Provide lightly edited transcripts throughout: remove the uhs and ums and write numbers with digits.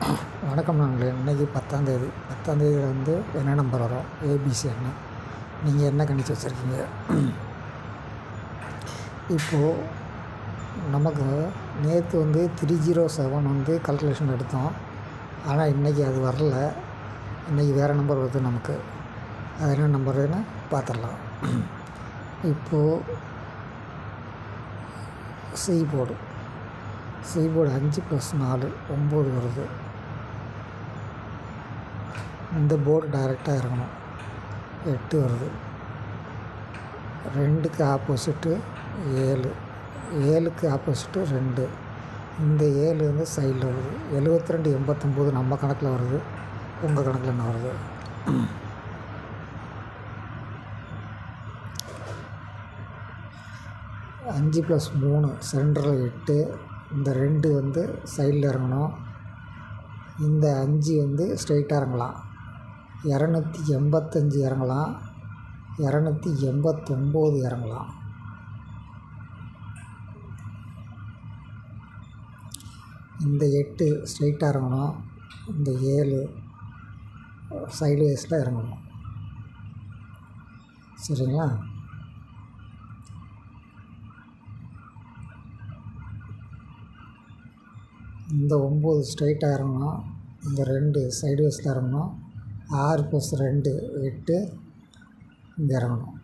வணக்கம் நண்பர்களே. இன்றைக்கி 10ஆம் தேதியில் வந்து என்ன நம்பர் வரும், ஏபிசி என்ன, நீங்கள் என்ன கணிச்சு வச்சுருக்கீங்க? இப்போது நமக்கு நேற்று வந்து 307 வந்து கல்குலேஷன் எடுத்தோம். ஆனால் இன்றைக்கி அது வரல. இன்றைக்கி வேறு நம்பர் வருது நமக்கு. அது என்ன நம்பருன்னு பார்த்துடலாம். இப்போது சி போர்டு 5 + 4 9 வருது. இந்த போர்டு டைரெக்டாக இறங்கணும். 8 வருது. 2க்கு ஆப்போசிட்டு 7, 7க்கு ஆப்போசிட்டு 2. இந்த 7 வந்து சைடில் வருது. 72 89 நம்ம கணக்கில் வருது. உங்கள் கணக்கில் என்ன வருது? அஞ்சு + 3 சென்டரில் 8. இந்த 2 வந்து சைடில் இறங்கணும். இந்த 5 வந்து ஸ்ட்ரெயிட்டாக இறங்கலாம். 285 இறங்கலாம். 289 இறங்கலாம். இந்த 8 ஸ்ட்ரெயிட்டாக இறங்கணும். இந்த 7 சைடு வேஸில் இறங்கணும். சரிங்களா? இந்த 9 ஸ்ட்ரெயிட்டாக இறங்கணும். இந்த 2 சைடு வேஸில் இறங்கணும். 6 + 2 8 இங்கே இறங்கணும்.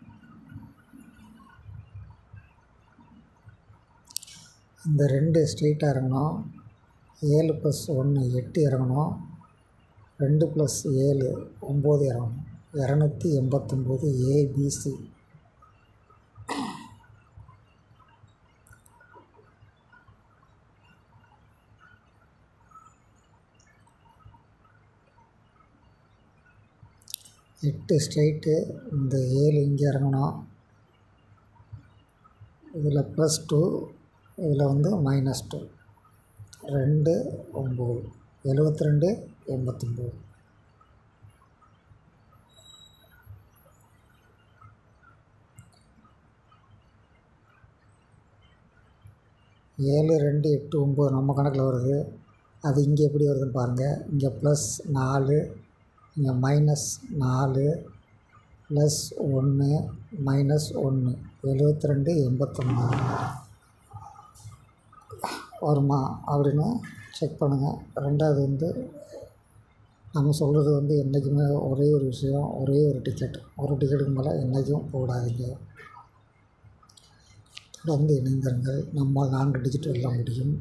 இந்த 2 ஸ்ட்ரெயிட்டாக இறங்கணும். 7 + 1 8 இறங்கணும். 2 + 7 9 இறங்கணும். 289 ஏபிசி. எட்டு ஸ்ட்ரைட்டு. இந்த 7 இங்கே இறங்கணும். இதில் +2, இதில் வந்து -2. 2 9 72 89. ஏழு 2 8 9 நம்ம கணக்கில் வருது. அது இங்கே எப்படி வருதுன்னு பாருங்கள். இங்கே +4, இங்கே -4 +1 -1 72 89 வருமா அப்படின்னு செக் பண்ணுங்கள். ரெண்டாவது வந்து நம்ம சொல்கிறது வந்து என்றைக்குமே ஒரே ஒரு விஷயம், ஒரே ஒரு டிக்கெட். ஒரு டிக்கெட்டுக்கு மேலே என்றைக்கும் போடாதீங்க. தொடர்ந்து இணைந்திருங்கள். நம்மால் 4 டிஜிட் வெல்ல முடியும்.